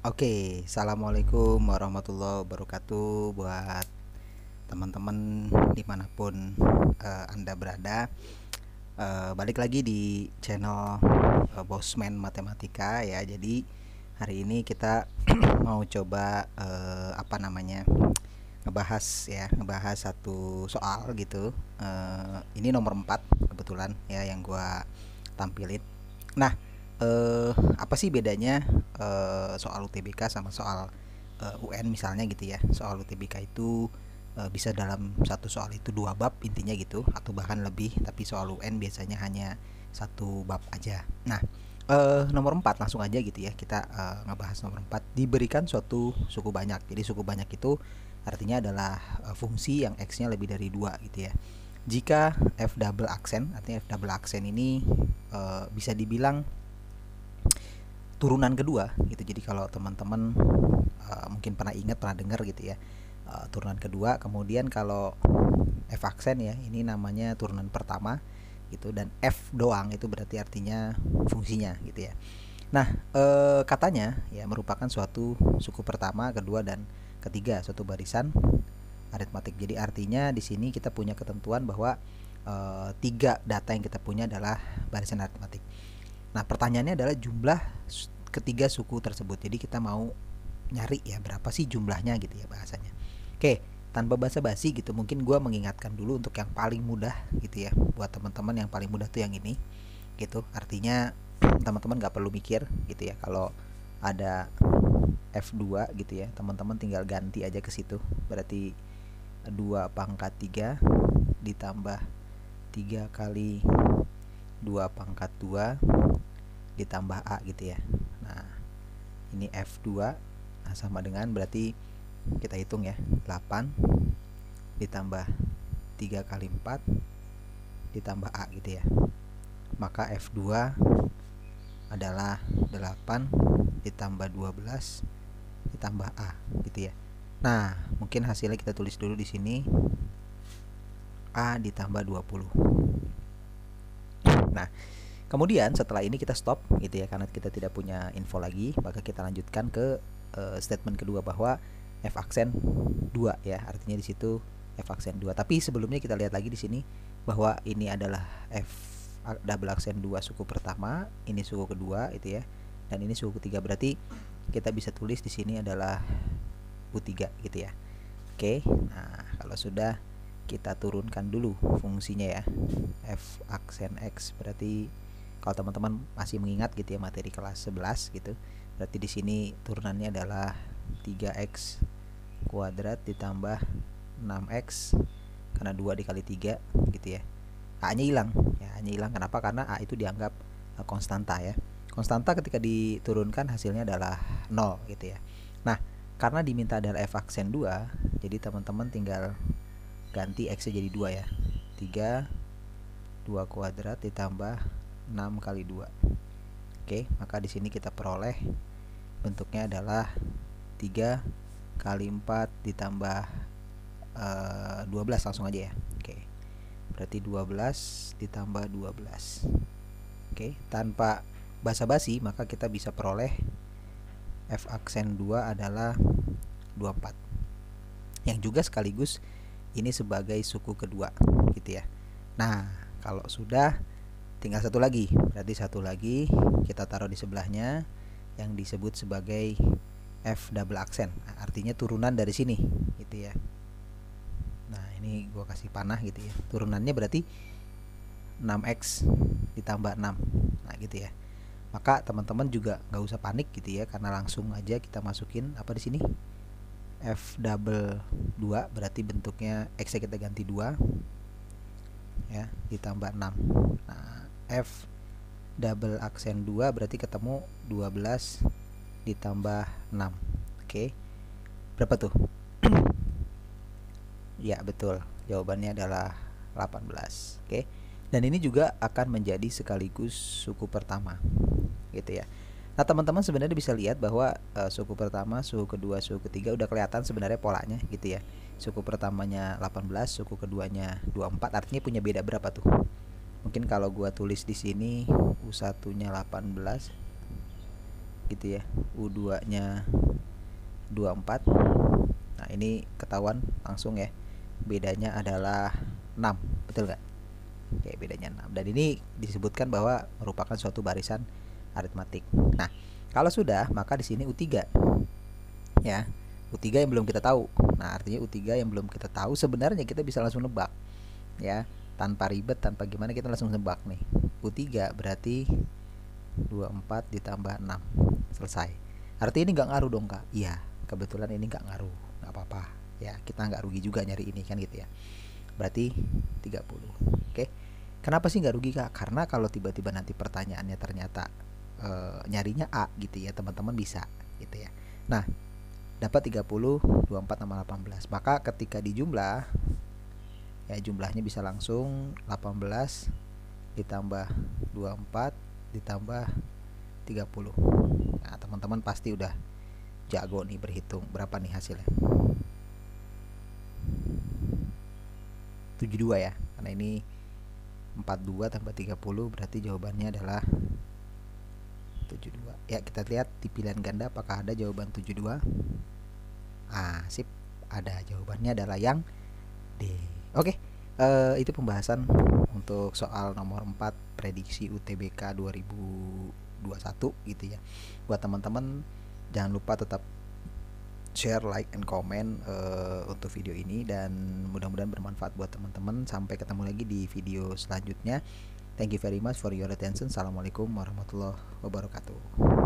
Oke, assalamualaikum warahmatullahi wabarakatuh buat teman-teman dimanapun Anda berada. Balik lagi di channel Bosman Matematika ya. Jadi hari ini kita mau coba ngebahas satu soal gitu. Ini nomor 4 kebetulan ya yang gua tampilin. Nah, apa sih bedanya soal UTBK sama soal UN misalnya gitu ya. Soal UTBK itu bisa dalam satu soal itu dua bab intinya gitu atau bahkan lebih, tapi soal UN biasanya hanya satu bab aja. Nah, nomor 4 langsung aja gitu ya. Kita ngebahas nomor 4 diberikan suatu suku banyak. Jadi suku banyak itu artinya adalah fungsi yang x-nya lebih dari 2 gitu ya. Jika f double aksen, artinya f double aksen ini bisa dibilang turunan kedua gitu. Jadi kalau teman-teman mungkin pernah ingat, pernah dengar gitu ya, turunan kedua. Kemudian kalau f aksen ya, ini namanya turunan pertama gitu, dan f doang itu berarti artinya fungsinya gitu ya. Nah, katanya ya merupakan suatu suku pertama, kedua, dan ketiga suatu barisan aritmatik. Jadi artinya di sini kita punya ketentuan bahwa tiga data yang kita punya adalah barisan aritmatik. Nah, pertanyaannya adalah jumlah ketiga suku tersebut. Jadi kita mau nyari ya berapa sih jumlahnya gitu ya bahasanya. Oke, tanpa basa-basi gitu, mungkin gue mengingatkan dulu untuk yang paling mudah gitu ya. Buat teman-teman yang paling mudah tuh yang ini gitu. Artinya teman-teman gak perlu mikir gitu ya. Kalau ada F2 gitu ya, teman-teman tinggal ganti aja ke situ. Berarti 2 pangkat 3 ditambah 3 kali 2 pangkat 2 ditambah A gitu ya. Nah, ini F2 sama dengan, berarti kita hitung ya, 8 ditambah 3 kali 4 ditambah A gitu ya. Maka F2 adalah 8 ditambah 12 ditambah A gitu ya. Nah, mungkin hasilnya kita tulis dulu di sini, A ditambah 20. Nah, kemudian setelah ini kita stop gitu ya, karena kita tidak punya info lagi. Maka kita lanjutkan ke statement kedua bahwa f aksen 2 ya. Artinya di situ f aksen 2. Tapi sebelumnya kita lihat lagi di sini bahwa ini adalah f double aksen 2 suku pertama, ini suku kedua itu ya. Dan ini suku ketiga, berarti kita bisa tulis di sini adalah U3 gitu ya. Oke. Nah, kalau sudah, kita turunkan dulu fungsinya ya. F aksen X berarti kalau teman-teman masih mengingat gitu ya materi kelas 11 gitu, berarti di sini turunannya adalah 3x kuadrat ditambah 6x karena 2 dikali 3 gitu ya. A-nya hilang ya, A-nya hilang. Kenapa? Karena A itu dianggap konstanta ya. Konstanta ketika diturunkan hasilnya adalah 0 gitu ya. Nah, karena diminta adalah f aksen 2, jadi teman-teman tinggal ganti x nya jadi 2 ya. 3 2 kuadrat ditambah 6 kali 2. Oke, maka di sini kita peroleh bentuknya adalah 3 kali 4 ditambah 12 langsung aja ya. Oke. Berarti 12 ditambah 12. Oke, tanpa basa-basi maka kita bisa peroleh f aksen 2 adalah 24. Yang juga sekaligus ini sebagai suku kedua gitu ya. Nah, kalau sudah, tinggal satu lagi. Berarti satu lagi kita taruh di sebelahnya yang disebut sebagai f double aksen. Nah, artinya turunan dari sini gitu ya. Nah, ini gua kasih panah gitu ya. Turunannya berarti 6x ditambah 6. Nah, gitu ya. Maka teman-teman juga nggak usah panik gitu ya, karena langsung aja kita masukin apa di sini? F double 2 berarti bentuknya x nya kita ganti 2 ya, ditambah 6. Nah, F double aksen 2 berarti ketemu 12 ditambah 6. Oke. Berapa tuh? Ya, betul. Jawabannya adalah 18. Oke. Dan ini juga akan menjadi sekaligus suku pertama. Gitu ya. Nah, teman-teman sebenarnya bisa lihat bahwa suku pertama, suku kedua, suku ketiga udah kelihatan sebenarnya polanya gitu ya. Suku pertamanya 18, suku keduanya 24, artinya punya beda berapa tuh? Mungkin kalau gua tulis di sini U1-nya 18, gitu ya. U2 nya 24. Nah ini ketahuan langsung ya, bedanya adalah 6, betul nggak? Oke, bedanya 6. Dan ini disebutkan bahwa merupakan suatu barisan aritmatik. Nah, kalau sudah, maka di sini U3 ya. U3 yang belum kita tahu. Nah, artinya U3 yang belum kita tahu sebenarnya kita bisa langsung nebak ya. Tanpa ribet, tanpa gimana, kita langsung nebak nih. U3 berarti 24 ditambah 6. Selesai. Artinya ini nggak ngaruh dong, Kak? Iya, kebetulan ini nggak ngaruh. Nggak apa-apa. Ya, kita nggak rugi juga nyari ini kan gitu ya. Berarti 30. Oke. Kenapa sih nggak rugi, Kak? Karena kalau tiba-tiba nanti pertanyaannya ternyata nyarinya A gitu ya, teman-teman bisa gitu ya. Nah, dapat 30, 24 tambah 18. Maka ketika dijumlah ya, jumlahnya bisa langsung 18 ditambah 24 ditambah 30. Nah, teman-teman pasti udah jago nih berhitung. Berapa nih hasilnya? 72 ya. Karena ini 42 tambah 30 berarti jawabannya adalah 72. Ya, kita lihat di pilihan ganda apakah ada jawaban 72. Sip, ada. Jawabannya adalah yang D. Oke, itu pembahasan untuk soal nomor 4 prediksi UTBK 2021 gitu ya. Buat teman-teman jangan lupa tetap share, like, and comment untuk video ini, dan mudah-mudahan bermanfaat buat teman-teman. Sampai ketemu lagi di video selanjutnya. Thank you very much for your attention. Assalamualaikum warahmatullahi wabarakatuh.